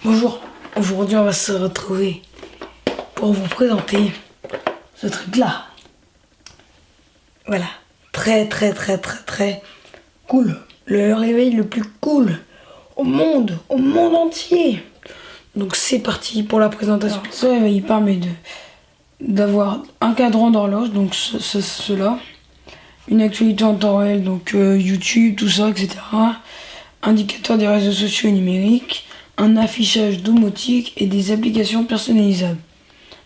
Bonjour, aujourd'hui on va se retrouver pour vous présenter ce truc là. Voilà, très cool. Le réveil le plus cool au monde entier. Donc c'est parti pour la présentation. Alors, ce réveil il permet d'avoir un cadran d'horloge, donc cela, une actualité en temps réel, donc YouTube, tout ça, etc. Indicateur des réseaux sociaux et numériques, un affichage domotique et des applications personnalisables.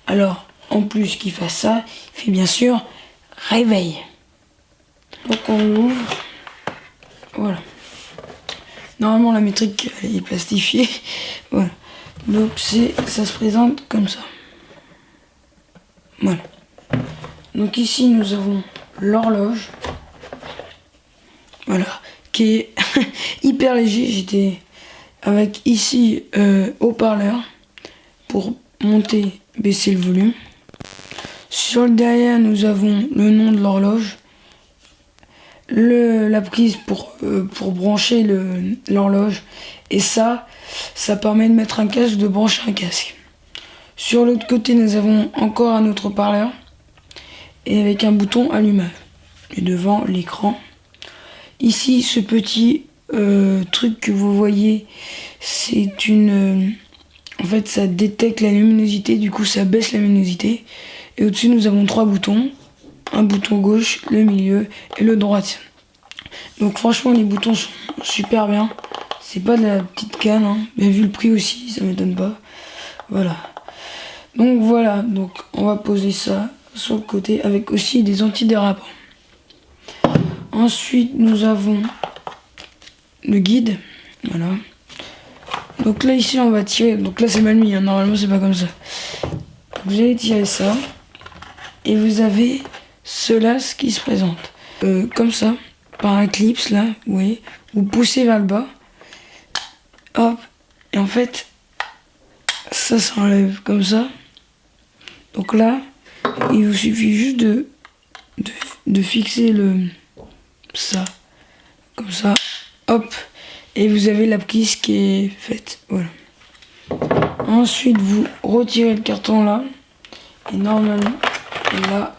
Alors, en plus qu'il fasse ça, il fait bien sûr réveil. Donc on l'ouvre. Voilà. Normalement la métrique est plastifiée. Voilà. Donc ça se présente comme ça. Voilà. Donc ici nous avons l'horloge. Voilà. Qui est hyper léger. J'étais avec ici haut-parleur pour monter, baisser le volume. Sur le derrière nous avons le nom de l'horloge. La prise pour brancher l'horloge, et ça permet de mettre un casque, de brancher un casque. Sur l'autre côté nous avons encore un autre parleur et avec un bouton allumage, et devant l'écran ici ce petit truc que vous voyez, c'est en fait ça détecte la luminosité, du coup ça baisse la luminosité. Et au-dessus nous avons trois boutons, un bouton gauche, le milieu et le droit. Donc franchement les boutons sont super bien. C'est pas de la petite canne, hein. Mais vu le prix aussi, ça m'étonne pas. Voilà. Donc voilà, donc on va poser ça sur le côté avec aussi des antidérapants. Ensuite nous avons le guide. Voilà. Donc là ici on va tirer. Donc là c'est mal mis, hein. Normalement c'est pas comme ça. Vous allez tirer ça. Et vous avez cela, ce qui se présente. Comme ça, par un clips là, vous voyez, vous poussez vers le bas. Hop, et en fait, ça s'enlève comme ça. Donc là, il vous suffit juste de fixer ça, comme ça, hop, et vous avez la prise qui est faite, voilà. Ensuite, vous retirez le carton là, et normalement, là,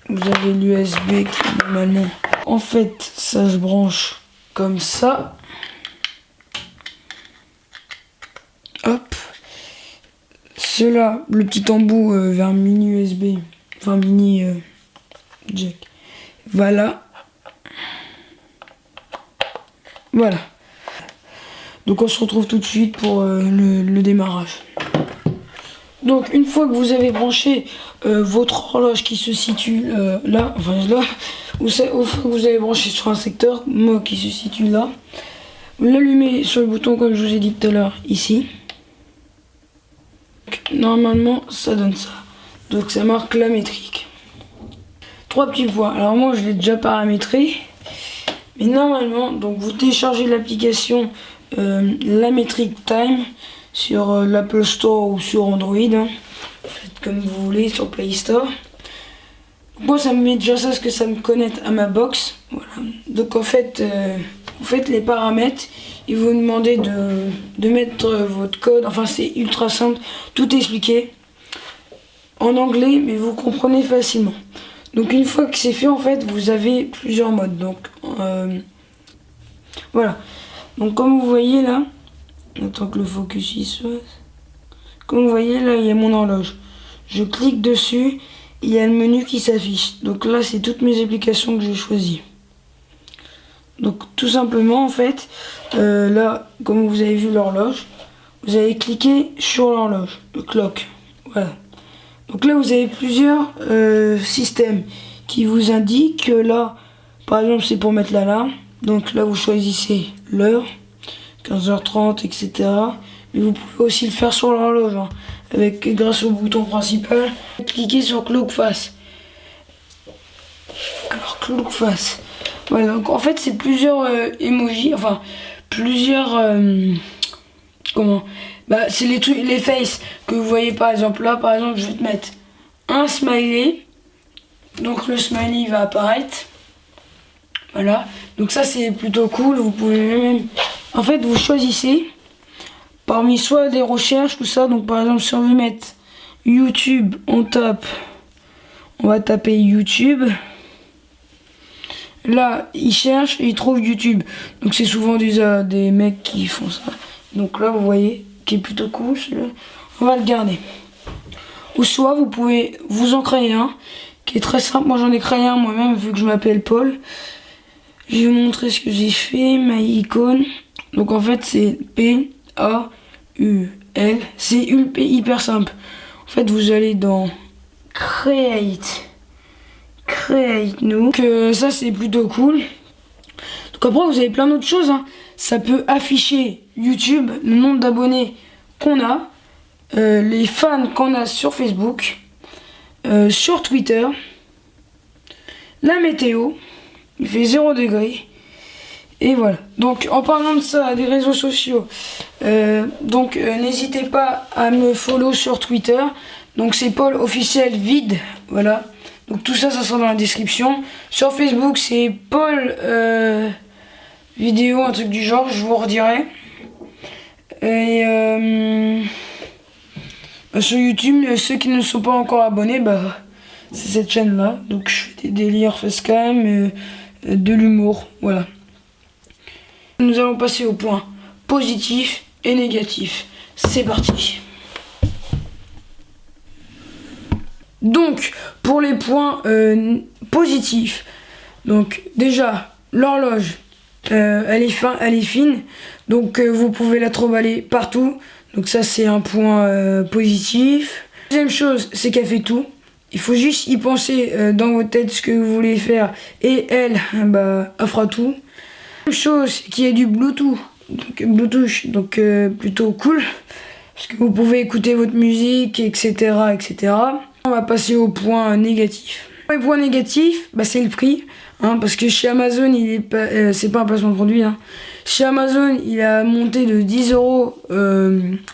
vous avez l'USB qui normalement, en fait, ça se branche comme ça. Hop. Cela, le petit embout vers mini USB, enfin mini jack. Voilà. Voilà. Donc on se retrouve tout de suite pour le démarrage. Donc une fois que vous avez branché votre horloge qui se situe là, enfin là, une fois que vous avez branché sur un secteur, moi qui se situe là, vous l'allumez sur le bouton comme je vous ai dit tout à l'heure, ici. Donc, normalement ça donne ça. Donc ça marque la métrique. Trois petits points. Alors moi je l'ai déjà paramétré. Mais normalement, donc vous téléchargez l'application La Métrique Time sur l'Apple Store ou sur Android, hein. Faites comme vous voulez sur Play Store. Moi ça me met déjà ça parce que ça me connecte à ma box. Voilà. Donc en fait, vous faites les paramètres et vous demandez de mettre votre code. Enfin c'est ultra simple, tout est expliqué en anglais mais vous comprenez facilement. Donc une fois que c'est fait, en fait vous avez plusieurs modes. Donc voilà. Donc comme vous voyez là, attends que le focus y soit. Comme vous voyez là, il y a mon horloge. Je clique dessus, il y a le menu qui s'affiche. Donc là, c'est toutes mes applications que j'ai choisies. Donc tout simplement, en fait, là, comme vous avez vu l'horloge, vous allez cliquer sur l'horloge, le clock. Voilà. Donc là, vous avez plusieurs systèmes qui vous indiquent que là, par exemple, c'est pour mettre l'alarme. Donc là, vous choisissez l'heure, 15h30, etc. Mais vous pouvez aussi le faire sur l'horloge, hein, grâce au bouton principal. Cliquez sur Clock Face. Alors Clock Face. Voilà, donc en fait c'est plusieurs emojis, enfin plusieurs comment, bah c'est les trucs, les faces que vous voyez. Par exemple là, par exemple je vais te mettre un smiley. Donc le smiley va apparaître. Voilà, donc ça c'est plutôt cool. Vous pouvez même, en fait vous choisissez parmi soit des recherches, tout ça. Donc par exemple, si on veut mettre YouTube, on va taper YouTube. Là, il cherche et il trouve YouTube. Donc c'est souvent des mecs qui font ça. Donc là, vous voyez, qui est plutôt cool. On va le garder. Ou soit vous pouvez vous en créer un qui est très simple. Moi j'en ai créé un moi-même vu que je m'appelle Paul. Je vais vous montrer ce que j'ai fait, ma icône. Donc en fait c'est P-A-U-L. C'est hyper simple. En fait vous allez dans Create New. Donc ça c'est plutôt cool. Donc après vous avez plein d'autres choses. Hein. Ça peut afficher YouTube, le nombre d'abonnés qu'on a. Les fans qu'on a sur Facebook, sur Twitter, la météo, il fait 0 degré, et voilà. Donc en parlant de ça, des réseaux sociaux, n'hésitez pas à me follow sur Twitter, donc c'est Paul officiel vide, voilà. Donc tout ça, ça sera dans la description. Sur Facebook, c'est Paul vidéo, un truc du genre, je vous redirai. Et sur YouTube, ceux qui ne sont pas encore abonnés, c'est cette chaîne là. Donc je fais des délires facecam, de l'humour, voilà. Nous allons passer au point positif et négatif. C'est parti. Donc pour les points positifs, donc déjà l'horloge, elle est fine, donc vous pouvez la trimballer partout. Donc ça c'est un point positif. Deuxième chose, c'est qu'elle fait tout. Il faut juste y penser dans votre tête ce que vous voulez faire et elle fera tout. Deuxième chose, c'est qu'il y a du Bluetooth. Donc plutôt cool. Parce que vous pouvez écouter votre musique, etc. On va passer au point négatif. Le point négatif, c'est le prix. Hein, parce que chez Amazon, c'est pas un placement de produit. Hein. Chez Amazon, il a monté de 10 €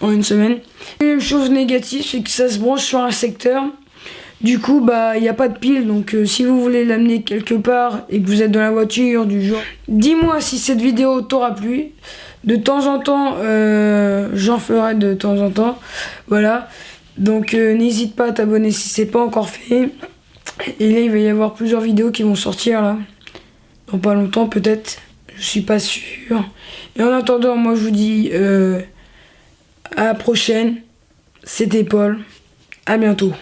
en une semaine. La deuxième chose négative, c'est que ça se branche sur un secteur. Du coup, il n'y a pas de pile. Donc, si vous voulez l'amener quelque part et que vous êtes dans la voiture du jour, dis-moi si cette vidéo t'aura plu. De temps en temps, j'en ferai de temps en temps. Voilà. Donc, n'hésite pas à t'abonner si c'est pas encore fait. Et là, il va y avoir plusieurs vidéos qui vont sortir là. Dans pas longtemps, peut-être. Je suis pas sûr. Et en attendant, moi, je vous dis à la prochaine. C'était Paul. À bientôt.